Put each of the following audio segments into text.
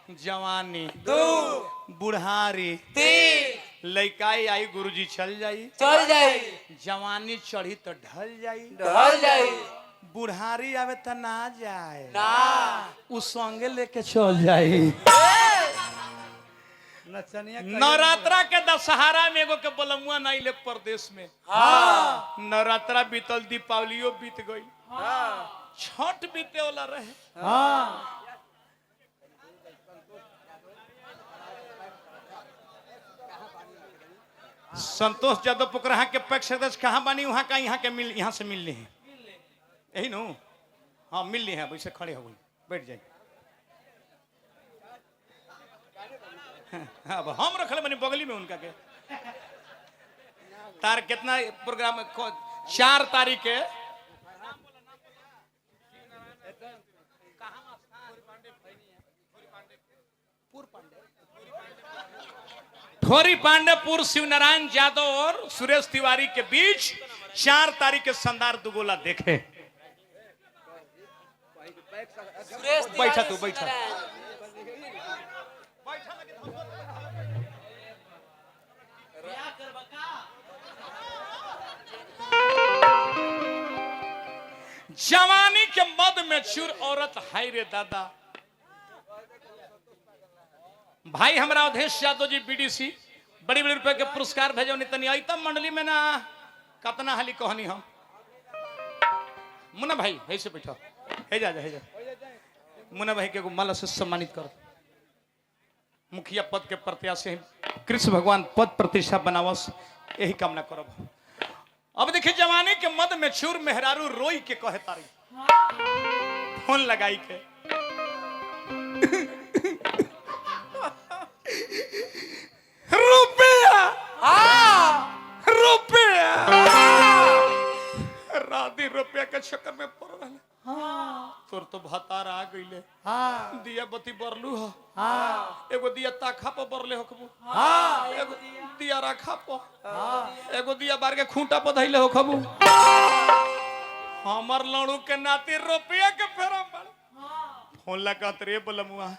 जवानी 2 बुढ़ारी 3 लइकाई आई गुरुजी चल जाई जवानी चढ़ी तो ढल जाई बुढ़ारी आवे तो ना जाए उ संगे लेके चल जाई। नवरात्रा के दशहरा में एगो के बलमुआ नहीं ले प्रदेश में। नवरात्रा बीतल दीपावलियो बीत गई छठ बीते वाला रहे। संतोष यादव पोखरा के पक्ष सदस्य कहाँ बनी वहाँ का यहाँ के मिल यहाँ से मिलने हैं यही नो। हाँ मिलने हैं वैसे खड़े हो गई बैठ जाए। अब हम रखले बनी बगली में उनका के तार कितना प्रोग्राम 4 तारीख के ठोरी पांडेपुर शिवनारायण यादव और सुरेश तिवारी के बीच 4 तारीख के शानदार दुगोला देखे। बैठा तू बैठा जवानी के मद में चूर औरत हाय रे दादा। भाई हमारा अवधेश यादव जी बीडीसी बड़ी बड़ी रुपए के पुरस्कार भेजो तनी आई तब मंडली में ना कतना हाली कहनी हम मुन्ना भाई ऐसे बैठो हे जा मुन्ना भाई के माला से सम्मानित करो। मुखिया पद के प्रत्याशी कृष्ण भगवान पद प्रतिष्ठा बनावस यही कामना करो। अब देखिए जवानी के मद में चूर मेहरारू रोई के कहे तारी फोन लगाई के रुपया राधी रुपया के चक्कर में पड़ रहा तोर तो भतार आ गईले दिया बत्ती बरलू हो एगो दिया ताखा पर बरले होखबू एगो दिया राखा पर एगो दिया बार के खूंटा पर धइले होखबू। हमर लड़ू के नाती रुपया के फेरा फोन लगात रे बलमुआ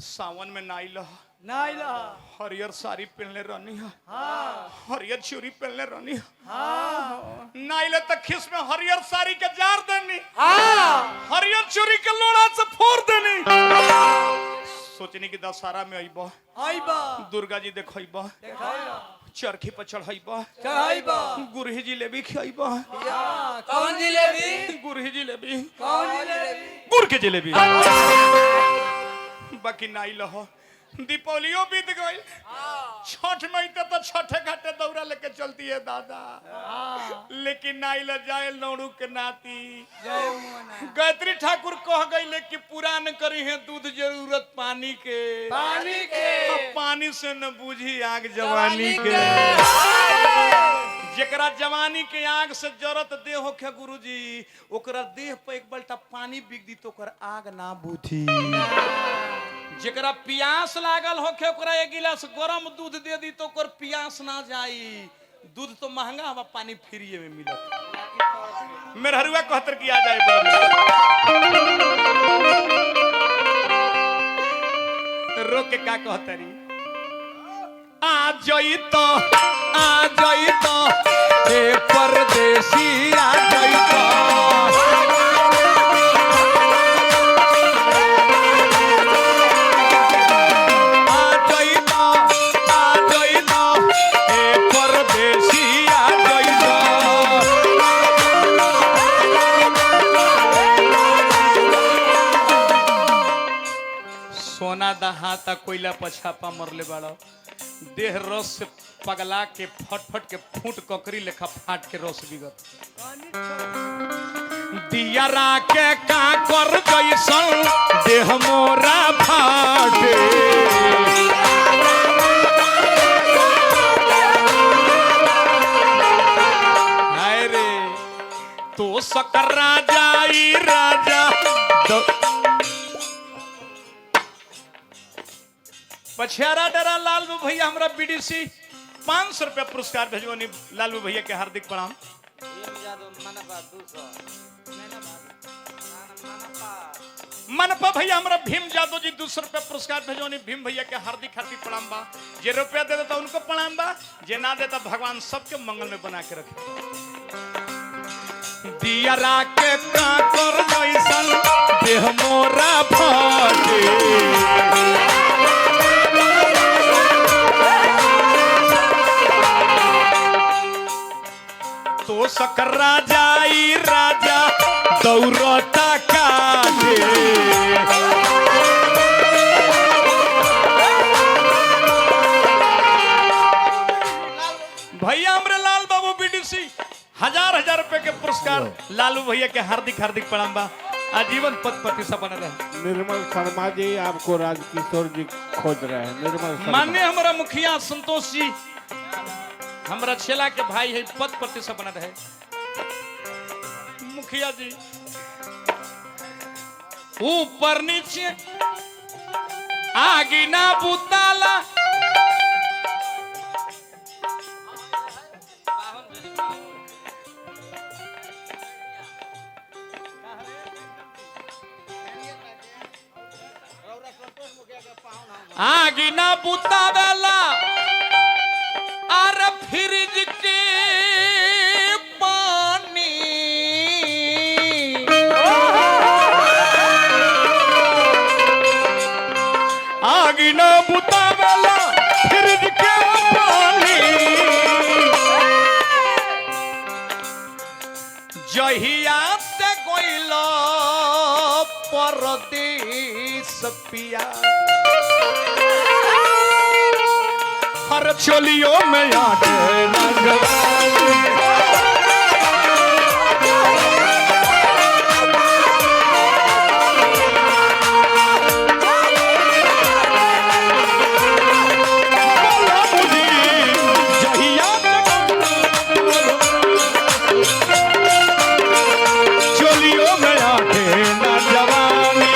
सावन में नाइल हरियर साड़ी पहनले रहनी है हरियर चूड़ी पहनले रहनी है नाइले तक खिस में हरियर साड़ी के जार देनी हरियर चूड़ी के लोड़ा से फोड़ देनी। सोचनी कि दशहरा में आईबा दुर्गा जी देखइबा चरखी पर चढ़ाइबा गुरही जिलेबी खइबा। कौन जिलेबी? गुरही जिलेबी गुड़ के जिलेबी बाकी नाइल हो दीपावलियों बीत गई छठ मई तो छठे घाटे दौरा लेके चलती है दादा लेकिन नाई ल जाए लौड़ू के नाती गायत्री ठाकुर कह गई कि पूरा न करी है दूध जरूरत पानी के पानी से न बूझी आग जवानी के जेकरा जवानी के आग से जरत देह होखे गुरुजी ओकरा देह पे एक बल्टा पानी बिक दी तो ओकर आग ना बुझी। जेकरा प्यास लागल होखे ओकरा एक गिलास गरम दूध दे दी तो ओकर प्यास ना जाई। दूध तो महंगा हवा पानी फ्री में मिलत। मेहरुआ कहतर की आ जाए रोक के का कहतरी आ जाई तो ए परदेसी आ जाई तो सोना दहाता कोयला पछापा मरले बाड़ा देह रस से पगला के फट के फूट ककरी लेखा फाट के रस बिगत दिया राके का कर जैसन देह मोरा फाटे हाय रे तो सकर राजा ई राजा पछियारा डरा लालू भैया हमरा बीडीसी 500 रुपया पुरस्कार भेजवानी लालू भैया के हार्दिक प्रणाम। मनपा भैया हमारा भीम यादव जी 200 रुपया पुरस्कार भेजोनी। भीम भैया के हार्दिक हार्दिक प्रणाम बा। जे रुपया दे देता उनको प्रणाम बा, जे ना देता भगवान सबके मंगल में बना के रखे। दिया राके का कर जैसन देह मोरा फाटे, तो सकर राजाई राजा दौरता काटे। भैया हमरे लाल बाबू बीडीसी 1000 रुपए के पुरस्कार। लालू भैया के हार्दिक हार्दिक प्रणाम बा। आजीवन पद प्रतिष्ठा बना रहे। निर्मल शर्मा जी आपको राजकिशोर जी खोज रहे हैं। निर्मल शर्मा माननीय हमारा मुखिया संतोष जी हमारा छेला के भाई है, पद प्रतिष्ठा बना रहे। मुखिया जी ऊपर नीचे आगे ना बुताला, आगे ना बुतावेला आर फ्रिज के पानी, आगे ना बुतावेला फ्रिज के पानी। जहिया से गोइलो परदेस पिया, हर चोलियों में आके चोलियों में आके ना जवानी।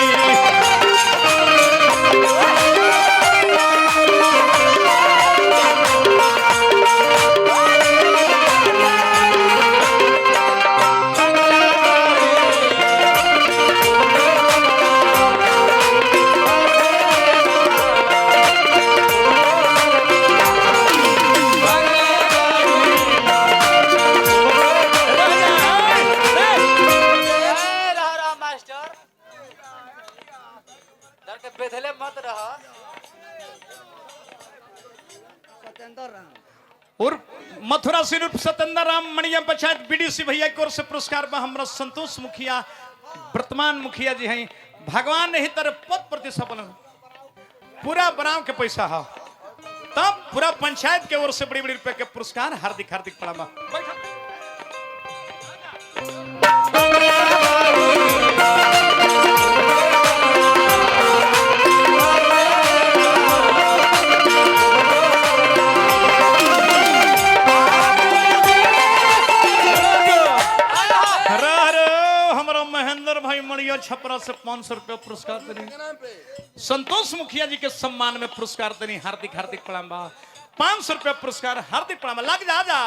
बेथले मत रह। और मथुरा से सत्येंद्र राम मणिया पंचायत बीडीसी भैया की ओर से पुरस्कार में हमारा संतोष मुखिया वर्तमान मुखिया जी हैं। भगवान नहीं तरह पद प्रतिष्ठा बना पूरा बनाव के पैसा है, तब पूरा पंचायत के ओर से बड़ी बड़ी रुपए के पुरस्कार। हार्दिक हार्दिक प्रणाम। छपरा से 500 रुपया पुरस्कार देनी। संतोष मुखिया जी के सम्मान में पुरस्कार देनी। हार्दिक हार्दिक प्रणाम बा। 500 रुपया पुरस्कार। हार्दिक प्रणाम। लग जा जा।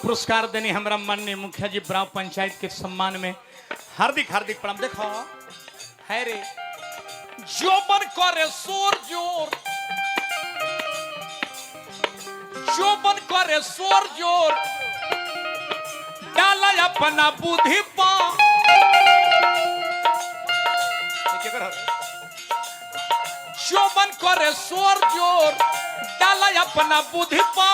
पुरस्कार देनी हमारा माननीय मुखिया जी ब्राव पंचायत के सम्मान में। हार्दिक हार्दिक प्रणाम। देखो है रे जोबन करे जोर जोर जोबन करे शोर जोर डाला अपना बुद्धि पा जोबन करे शोर जोर डाला अपना बुद्धि पा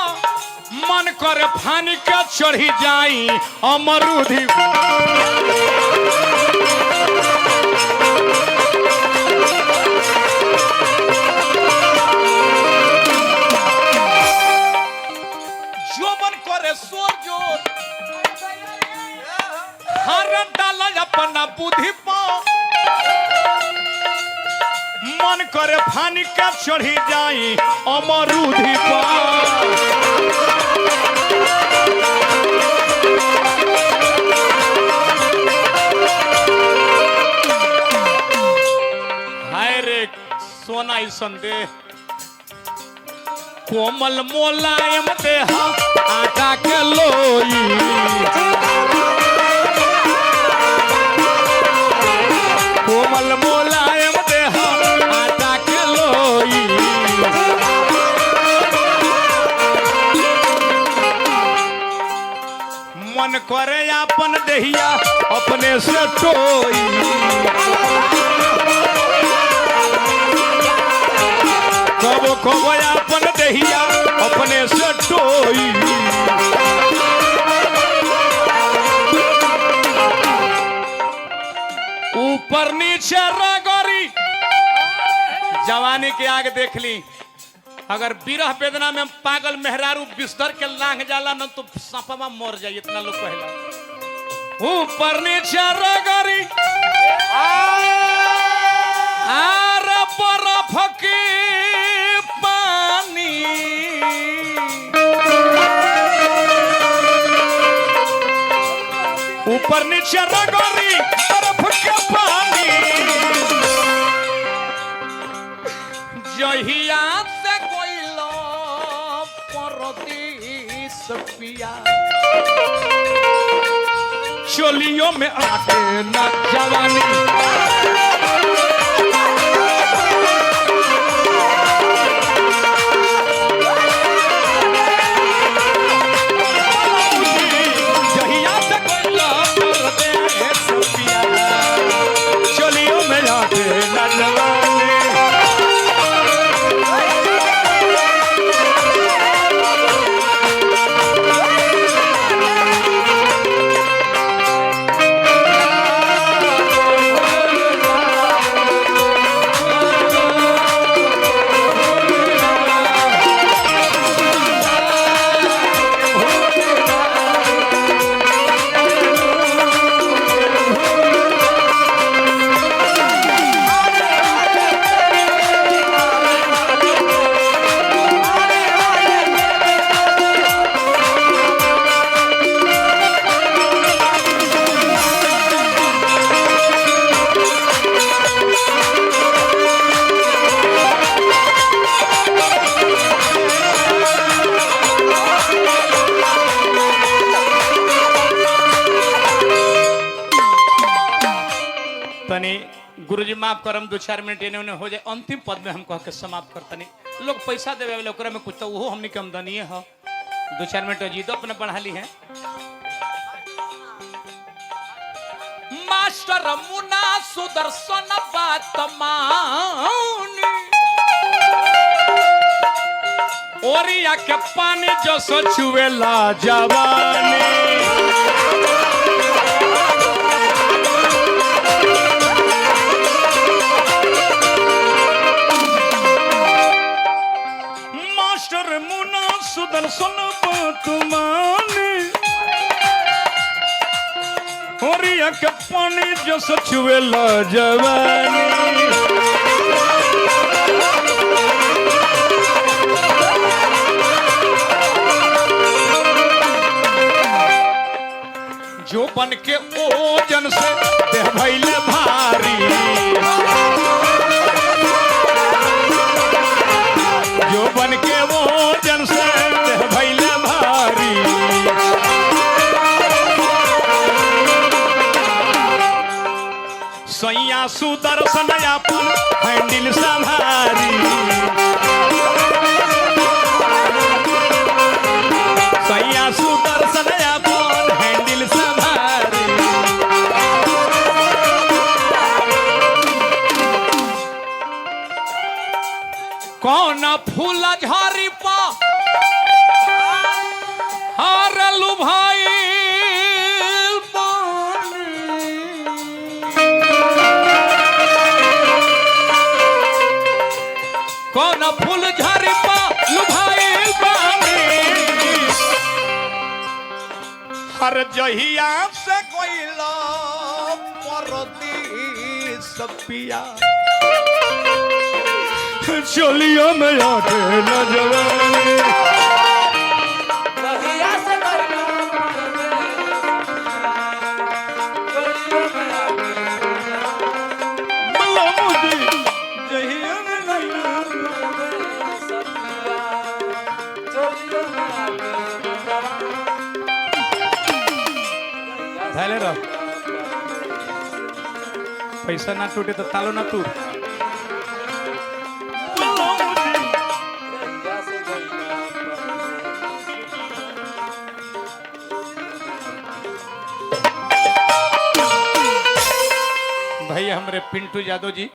मन करे फानी के चढ़ी जाई अमरूधि जोबन करे शोर जोर हर डाला अपना बुद्धि पा मन करे फानी के चढ़ी जाई अमरूधि पा हाय रे सोना ई संदेह कोमल मोलायम देहा आटा के लोई कोमल मोलायम देहा आटा के लोई मन करे अपन दहिया अपने से टोई कबो कबो अपन दहिया अपने से टोई ऊपर नीचे रगड़ी जवानी के आगे देख ली अगर विरह वेदना में पागल मेहरारू बिस्तर के लांग जाला न तो सांपवा मर जाए इतना लोग कहला ऊपर नीचे रगड़ी आर बर्फ की पानी ऊपर नीचे रगड़ी बर्फ के पानी जहिया से कोइलो परदेस पिया चोलियों में आके न जवानी जहिया से कोइलो परदेस पिया चोलियों में आके न जवानी तनी गुरुजी माफ करम 2-4 मिनट एने ओने हो जाए अंतिम पद में हम कह के समाप्त करतनी लोग पैसा देवे वाले ओकरा में कुछ तो वो हमनी के आमदनी है 2-4 मिनट जी तो अपने बढ़ा ली है मास्टर मुना सुदर्शन बात मानी ओरिया के पानी जो सचुएला जवानी मुना सुदर्शन तुमानी ओरिया के पानी जो सचुएला जवानी जो बन के ओजन से देह भइले भारी जो बन के ओजन से देह भइले भारी सैया सुदर्शन अपन हैंडल संभारी हर जहिया से कोइला परदेस पिया चलियो में आके न जवानी कहिया से करना धैले रह पैसा ना टूटे तो तालो ना तू भैया हमरे पिंटू यादव जी